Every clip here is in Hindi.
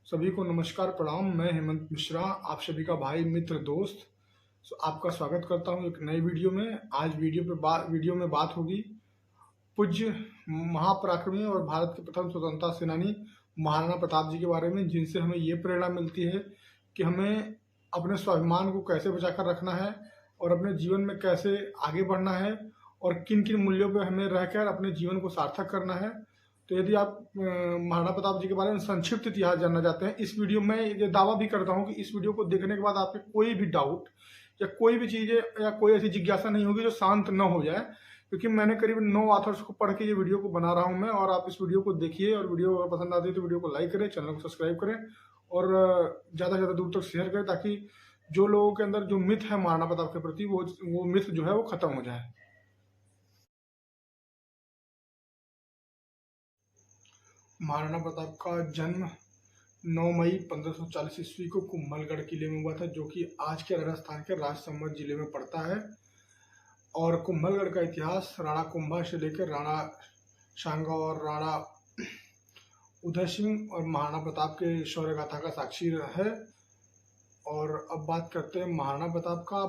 सभी को नमस्कार प्रणाम। मैं हेमंत मिश्रा, आप सभी का भाई मित्र दोस्त आपका स्वागत करता हूं एक नई वीडियो में। आज वीडियो में बात होगी पूज्य महापराक्रमी और भारत के प्रथम स्वतंत्रता सेनानी महाराणा प्रताप जी के बारे में, जिनसे हमें ये प्रेरणा मिलती है कि हमें अपने स्वाभिमान को कैसे बचाकर रखना है और अपने जीवन में कैसे आगे बढ़ना है और किन किन मूल्यों पर हमें रहकर अपने जीवन को सार्थक करना है। तो यदि आप महाराणा प्रताप जी के बारे में संक्षिप्त इतिहास जानना चाहते हैं, इस वीडियो में ये दावा भी करता हूं कि इस वीडियो को देखने के बाद आपके कोई भी डाउट या कोई भी चीज़ें या कोई ऐसी जिज्ञासा नहीं होगी जो शांत न हो जाए, क्योंकि मैंने करीब 9 ऑथर्स को पढ़ के ये वीडियो को बना रहा हूं मैं। और आप इस वीडियो को देखिए और वीडियो अगर पसंद आती है तो वीडियो को लाइक करें, चैनल को सब्सक्राइब करें और ज़्यादा से ज़्यादा दूर तक शेयर करें, ताकि जो लोगों के अंदर जो मिथ है महाराणा प्रताप के प्रति वो मिथ जो है वो खत्म हो जाए। महाराणा प्रताप का जन्म 9 मई 1540 ईस्वी को कुंभलगढ़ किले में हुआ था, जो कि आज के राजस्थान के राजसमंद जिले में पड़ता है। और कुंभलगढ़ का इतिहास राणा कुंभा से लेकर राणा सांगा और राणा उदय सिंह और महाराणा प्रताप के शौर्य गाथा का साक्षी है। और अब बात करते हैं महाराणा प्रताप का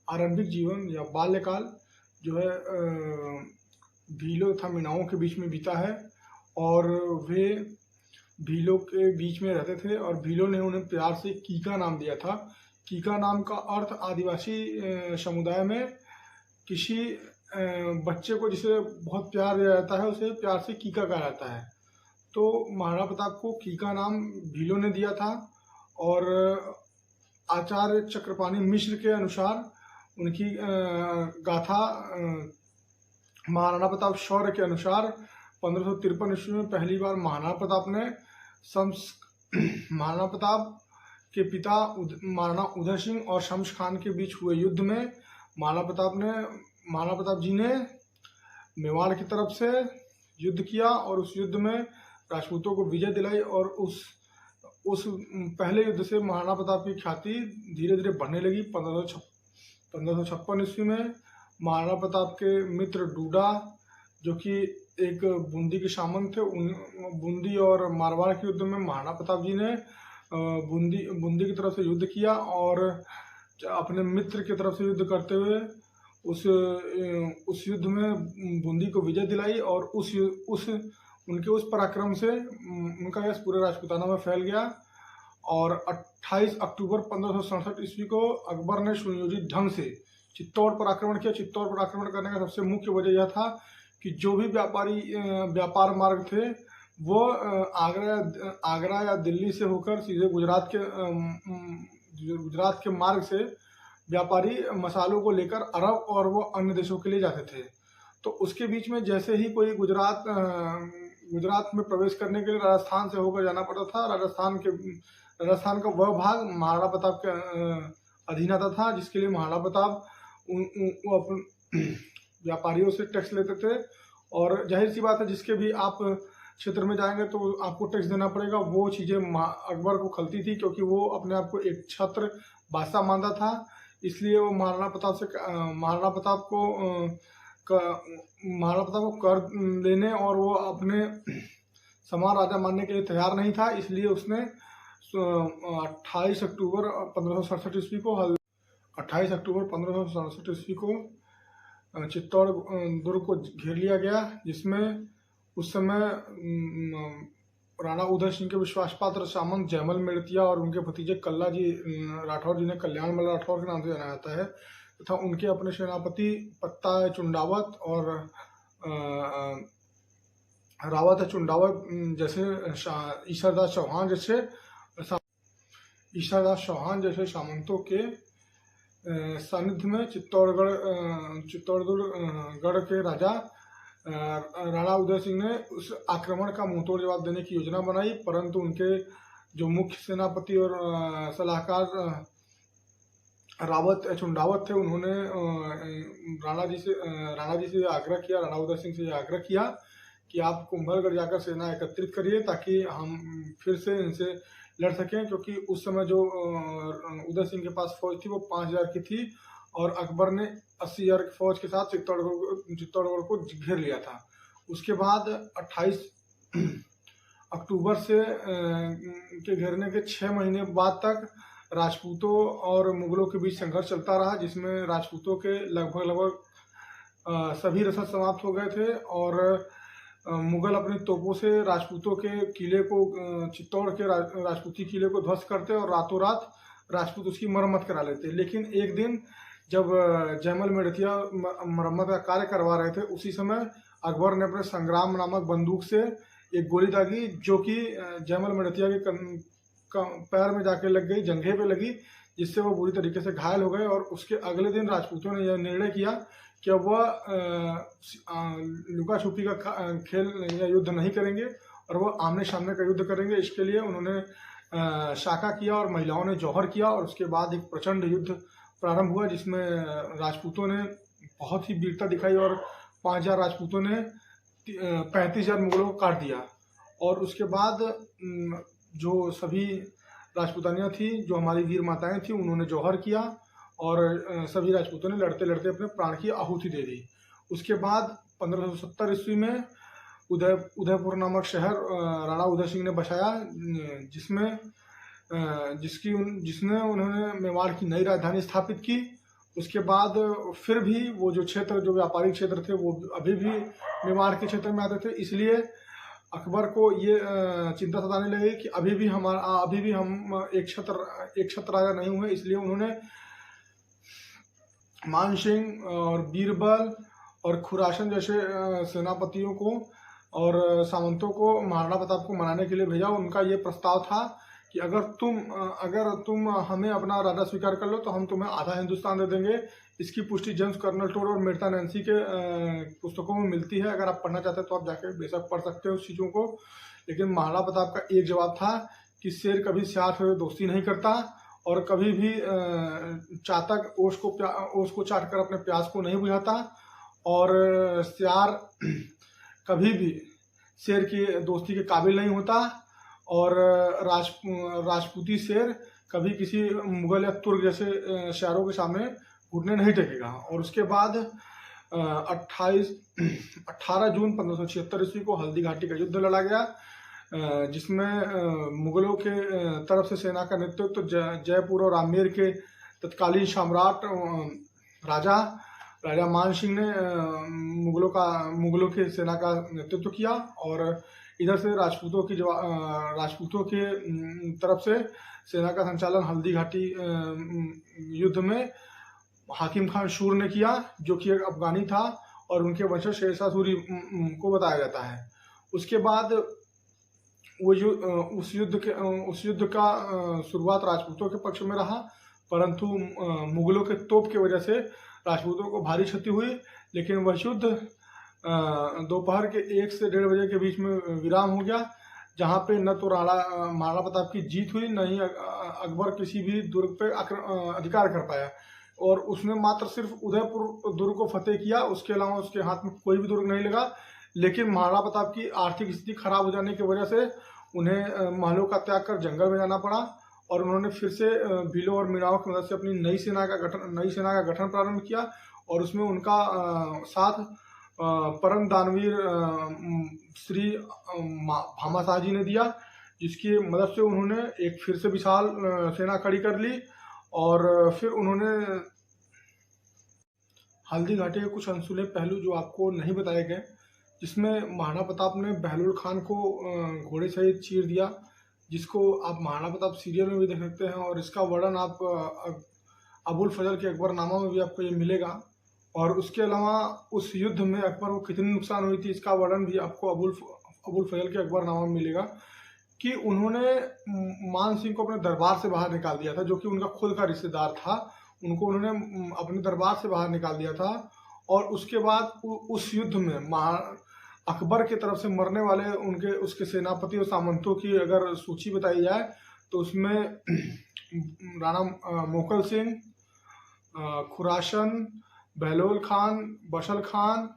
आरंभिक जीवन या बाल्यकाल, जो है भीलों तथा मीनाओं के बीच में बीता है। और वे भीलों के बीच में रहते थे और भीलों ने उन्हें प्यार से कीका नाम दिया था। कीका नाम का अर्थ आदिवासी समुदाय में किसी बच्चे को जिसे बहुत प्यार दिया जाता है उसे प्यार से कीका कहा जाता है। तो महाराणा प्रताप को कीका नाम भीलों ने दिया था। और आचार्य चक्रपाणी मिश्र के अनुसार उनकी गाथा महाराणा प्रताप शौर्य के अनुसार 1553 ईस्वी में पहली बार महाराणा प्रताप के पिता महाराणा उदय सिंह और शम्स खान के बीच हुए युद्ध में महाराणा प्रताप जी ने मेवाड़ की तरफ से युद्ध किया और उस युद्ध में राजपूतों को विजय दिलाई। और उस पहले युद्ध से महाराणा प्रताप की ख्याति धीरे धीरे बढ़ने लगी। 1556 ईस्वी में महाराणा प्रताप के मित्र डूडा, जो कि एक बूंदी के सामंत थे, बूंदी और मारवाड़ के युद्ध में महाराणा प्रताप जी ने बूंदी की तरफ से युद्ध किया और अपने मित्र की तरफ से युद्ध करते हुए उस युद्ध में बूंदी को विजय दिलाई। और उनके उस पराक्रम से उनका यश पूरे राजपूताना में फैल गया। और 28 अक्टूबर 1567 ईस्वी को अकबर ने सुनियोजित ढंग से चित्तौड़ पर आक्रमण किया। चित्तौड़ पर आक्रमण करने का सबसे मुख्य वजह यह था कि जो भी व्यापार मार्ग थे वो आगरा या दिल्ली से होकर सीधे गुजरात के मार्ग से व्यापारी मसालों को लेकर अरब और वो अन्य देशों के लिए जाते थे। तो उसके बीच में जैसे ही कोई गुजरात में प्रवेश करने के लिए राजस्थान से होकर जाना पड़ता था। राजस्थान का वह भाग महाराणा प्रताप के अधीन आता था, जिसके लिए महाराणा प्रताप व्यापारियों से टैक्स लेते थे। और जाहिर सी बात है, जिसके भी आप क्षेत्र में जाएंगे तो आपको टैक्स देना पड़ेगा। वो चीज़ें अकबर को खलती थी, क्योंकि वो अपने आप को एक छत्र बादशाह मानता था। इसलिए वो महाराणा प्रताप को कर देने और वो अपने समान राजा मानने के लिए तैयार नहीं था। इसलिए उसने 28 अक्टूबर 1567 ईस्वी को चित्तौड़ दुर्ग को घेर लिया गया, जिसमें उस समय राणा उदय सिंह के विश्वास पात्र सामंत जयमल मेड़तिया और उनके भतीजे कल्ला जी राठौर, जिन्हें कल्याणमल राठौर के नाम से जाना जाता है, तथा उनके अपने सेनापति पत्ता चुंडावत और रावत चुंडावत जैसे ईश्वरदास चौहान जैसे सामंतों के सानिध्य में चित्तौड़गढ़ के राजा राणा उदय सिंह ने उस आक्रमण का मुंहतोड़ जवाब देने की योजना बनाई। परंतु उनके जो मुख्य सेनापति और सलाहकार रावत चुंडावत थे, उन्होंने राणा उदय सिंह से आग्रह किया कि आप कुंभलगढ़ जाकर सेना एकत्रित करिए, ताकि हम फिर से इनसे लड़ सकें। क्योंकि उस समय जो उदय सिंह के पास फौज थी वो 5000 की थी और अकबर ने 80,000 की फौज के साथ चित्तौड़गढ़ को घेर लिया था। उसके बाद अक्टूबर से के घेरने के 6 महीने बाद तक राजपूतों और मुगलों के बीच संघर्ष चलता रहा, जिसमें राजपूतों के लगभग सभी रसद समाप्त हो गए थे और मुगल अपनी तोपों से राजपूतों के किले को चित्तौड़ के राजपूती किले को ध्वस्त करते और रातों रात राजपूत उसकी मरम्मत करा लेते। लेकिन एक दिन जब जयमल मेड़तिया मरम्मत का कार्य करवा रहे थे, उसी समय अकबर ने अपने संग्राम नामक बंदूक से एक गोली दागी, जो कि जयमल मेड़तिया के पैर में जाके लग गई, जंघे पे लगी, जिससे वो बुरी तरीके से घायल हो गए। और उसके अगले दिन राजपूतों ने यह निर्णय किया कि अब वह लुका छुपी का खेल या युद्ध नहीं करेंगे और वह आमने सामने का युद्ध करेंगे। इसके लिए उन्होंने शाका किया और महिलाओं ने जौहर किया और उसके बाद एक प्रचंड युद्ध प्रारंभ हुआ, जिसमें राजपूतों ने बहुत ही वीरता दिखाई और 5000 राजपूतों ने 35,000 मुगलों को काट दिया। और उसके बाद जो सभी राजपूतानियाँ थी, जो हमारी वीर माताएं थी, उन्होंने जौहर किया और सभी राजपूतों ने लड़ते लड़ते अपने प्राण की आहुति दे दी। उसके बाद 1570 ईस्वी में उदयपुर नामक शहर राणा उदय सिंह ने बसाया, जिसने उन्होंने मेवाड़ की नई राजधानी स्थापित की। उसके बाद फिर भी वो जो क्षेत्र, जो व्यापारिक क्षेत्र थे, वो अभी भी मेवाड़ के क्षेत्र में आते थे। इसलिए अकबर को ये चिंता सताने लगी कि अभी भी हम एक छत्र राजा नहीं हुए। इसलिए उन्होंने मान सिंह और बीरबल और खुरासन जैसे सेनापतियों को और सामंतों को महाराणा प्रताप को मनाने के लिए भेजा। उनका ये प्रस्ताव था कि अगर तुम हमें अपना राजा स्वीकार कर लो तो हम तुम्हें आधा हिंदुस्तान दे देंगे। इसकी पुष्टि जेम्स कर्नल टोड और मेड़ता नैन्सी के पुस्तकों में मिलती है। अगर आप पढ़ना चाहते हैं तो आप जाकर बेशक पढ़ सकते हो उस चीज़ों को। लेकिन महाराणा प्रताप का एक जवाब था कि शेर कभी सियार से दोस्ती नहीं करता और कभी भी चातक ओश को चाट कर अपने प्यास को नहीं बुझाता, और सियार कभी भी शेर की दोस्ती के काबिल नहीं होता, और राजपूती शेर कभी किसी मुगल या तुर्क जैसे शेरों के सामने घुटने नहीं टेकेगा। और उसके बाद 18 जून 1576 ईस्वी को हल्दी घाटी का युद्ध लड़ा गया, जिसमें मुगलों के तरफ से सेना का नेतृत्व तो जयपुर और आमेर के तत्कालीन सम्राट राजा मान सिंह ने मुगलों के सेना का नेतृत्व किया। और इधर से राजपूतों के तरफ से सेना का संचालन हल्दी घाटी युद्ध में हाकिम खान शूर ने किया, जो कि एक अफगानी था और उनके वंशज शेरशाह सूरी को बताया जाता है। उसके बाद उस युद्ध का शुरुआत राजपूतों के पक्ष में रहा, परंतु मुगलों के तोप की वजह से राजपूतों को भारी क्षति हुई। लेकिन वह युद्ध दोपहर के 1 से 1:30 बजे के बीच में विराम हो गया, जहां पे न तो महाराणा प्रताप की जीत हुई, न ही अकबर किसी भी दुर्ग पे अधिकार कर पाया, और उसने मात्र सिर्फ उदयपुर दुर्ग को फतेह किया। उसके अलावा उसके हाथ में कोई भी दुर्ग नहीं लगा। लेकिन महाराणा प्रताप की आर्थिक स्थिति खराब हो जाने की वजह से उन्हें महलों का त्याग कर जंगल में जाना पड़ा, और उन्होंने फिर से भीलों और मीणाओं की मदद से अपनी नई सेना का गठन प्रारंभ किया। और उसमें उनका साथ परम दानवीर श्री भामाशाह जी ने दिया, जिसकी मदद से उन्होंने एक फिर से विशाल सेना खड़ी कर ली। और फिर उन्होंने हल्दी घाटी के कुछ अनसुने पहलू जो आपको नहीं बताए गए, जिसमें महाराणा प्रताप ने बहलोल खान को घोड़े सहित चीर दिया, जिसको आप महाराणा प्रताप सीरियल में भी देख सकते हैं, और इसका वर्णन आप अबुल फजल के अकबरनामा में भी आपको ये मिलेगा। और उसके अलावा उस युद्ध में अकबर को कितनी नुकसान हुई थी, इसका वर्णन भी आपको अबुल फजल के अकबरनामा में मिलेगा, कि उन्होंने मान सिंह को अपने दरबार से बाहर निकाल दिया था, जो कि उनका खुद का रिश्तेदार था। उनको उन्होंने अपने दरबार से बाहर निकाल दिया था। और उसके बाद उस युद्ध में अकबर की तरफ से मरने वाले उसके सेनापति और सामंतों की अगर सूची बताई जाए तो उसमें राणा मोकल सिंह, खुरासन, बहलोल खान, बशल खान,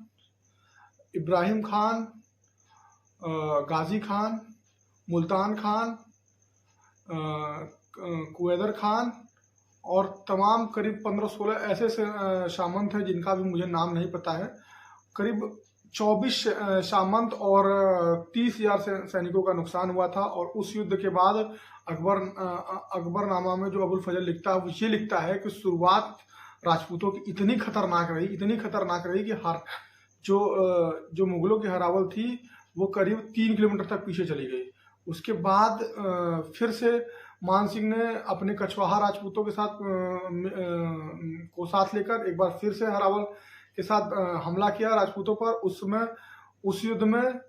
इब्राहिम खान, गाजी खान, मुल्तान खान, कुवैदर खान और तमाम करीब 15-16 ऐसे सामंत हैं जिनका भी मुझे नाम नहीं पता है। करीब 24 सामंत और 30,000 सैनिकों का नुकसान हुआ था। और उस युद्ध के बाद अकबरनामा में जो अबुल फजल लिखता है वो ये लिखता है कि शुरुआत राजपूतों की इतनी खतरनाक रही कि जो मुगलों की हरावल थी वो करीब 3 किलोमीटर तक पीछे चली गई। उसके बाद फिर से मान सिंह ने अपने कछवाहा राजपूतों के साथ साथ लेकर एक बार फिर से हरावल के साथ हमला किया राजपूतों पर। उस युद्ध में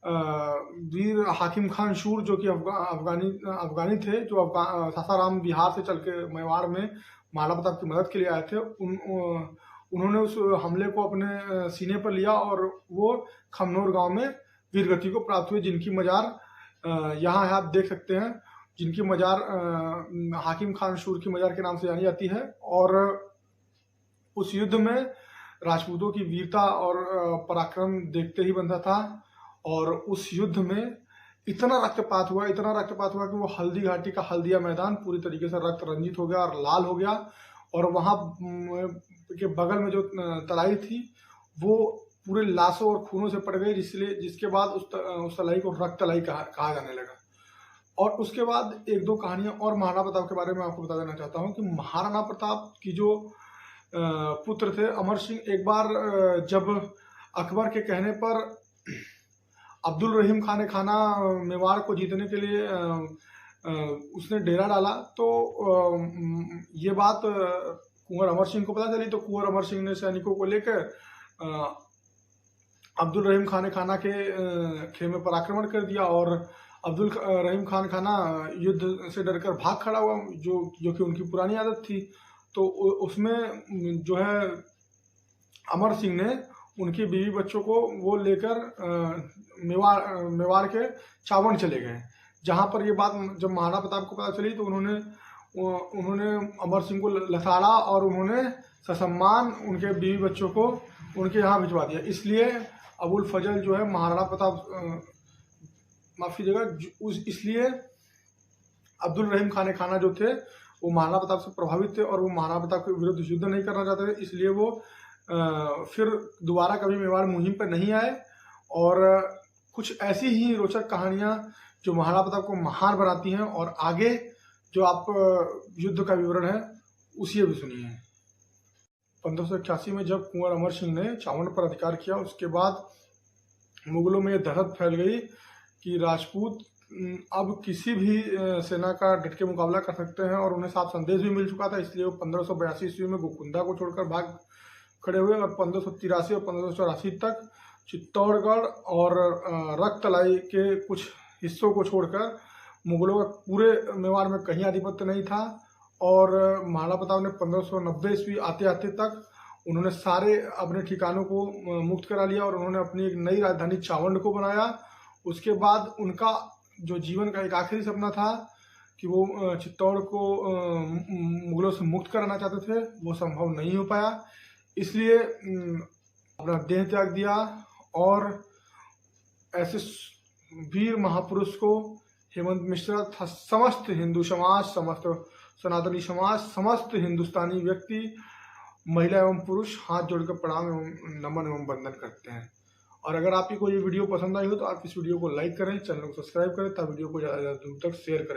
वीर हाकिम खान शूर जो कि अफगानी थे, जो सासाराम बिहार से चल के मेवाड़ में महाराणा प्रताप की मदद के लिए आए थे, उन्होंने उस हमले को अपने सीने पर लिया और वो खमनोर गांव में वीरगति को प्राप्त हुए, जिनकी मजार यहाँ आप देख सकते हैं, जिनकी मजार हाकिम खान शूर की मजार के नाम से जानी जाती है। और उस युद्ध में राजपूतों की वीरता और पराक्रम देखते ही बनता था। और उस युद्ध में इतना रक्तपात हुआ कि वो हल्दी घाटी का हल्दिया मैदान पूरी तरीके से रक्त रंजित हो गया और लाल हो गया। और वहाँ के बगल में जो तलाई थी वो पूरे लाशों और खूनों से पड़ गई, जिसके बाद उस तलाई को रक्त तलाई कहा जाने लगा। और उसके बाद एक दो कहानियां और महाराणा प्रताप के बारे में आपको बता देना चाहता हूं कि महाराणा प्रताप की जो पुत्र थे अमर सिंह, एक बार जब अकबर के कहने पर अब्दुल रहीम खान खाना मेवाड़ को जीतने के लिए उसने डेरा डाला, तो ये बात कुंवर अमर सिंह को पता चली। तो कुंवर अमर सिंह ने सैनिकों को लेकर अब्दुल रहीम खाना के खेमे पर आक्रमण कर दिया और अब्दुल रहीम खाना युद्ध से डरकर भाग खड़ा हुआ, जो कि उनकी पुरानी आदत थी। तो उसमें जो है अमर सिंह ने उनकी बीवी बच्चों को वो लेकर मेवाड़ के चावड़ चले गए, जहां पर ये बात जब महाराणा प्रताप को पता चली तो उन्होंने अमर सिंह को लसाड़ा और उन्होंने ससम्मान उनके बीवी बच्चों को उनके यहाँ भिजवा दिया। इसलिए अबुल फजल जो है महाराणा प्रताप माफ कीजिएगा, इसलिए अब्दुल रहीम खाना जो थे वो महाराणा प्रताप से प्रभावित थे और वो महाराणा प्रताप के विरुद्ध युद्ध नहीं करना चाहते थे। इसलिए वो फिर दोबारा कभी मेवाड़ मुहिम पर नहीं आए। और कुछ ऐसी ही रोचक कहानियां जो महाराणा प्रताप को महान बनाती हैं। और आगे जो आप युद्ध का विवरण है उसी भी सुनिए। 1581 में जब कुंवर अमर सिंह ने चावड़ पर अधिकार किया, उसके बाद मुगलों में यह दहशत फैल गई कि राजपूत अब किसी भी सेना का डट के मुकाबला कर सकते हैं और उन्हें साफ संदेश भी मिल चुका था। इसलिए वो 1582 ईस्वी में गोकुंदा को छोड़कर भाग खड़े हुए और 1583 और 1584 तक चित्तौड़गढ़ और रक्तलाई के कुछ हिस्सों को छोड़कर मुगलों का पूरे मेवाड़ में कहीं आधिपत्य नहीं था। और महाराणा प्रताप ने 1590 ईस्वी आते आते तक उन्होंने सारे अपने ठिकानों को मुक्त करा लिया और उन्होंने अपनी एक नई राजधानी चावंड को बनाया। उसके बाद उनका जो जीवन का एक आखिरी सपना था कि वो चित्तौड़ को मुगलों से मुक्त कराना चाहते थे, वो संभव नहीं हो पाया। इसलिए अपना देह त्याग दिया और ऐसे वीर महापुरुष को हेमंत मिश्रा तथा समस्त हिंदू समाज, समस्त सनातनी समाज, समस्त हिंदुस्तानी व्यक्ति, महिला एवं पुरुष हाथ जोड़कर प्रणाम एवं नमन एवं वंदन करते हैं। और अगर आपको ये वीडियो पसंद आई हो तो आप इस वीडियो को लाइक करें, चैनल को सब्सक्राइब करें, तब वीडियो को ज़्यादा दूर तक शेयर करें।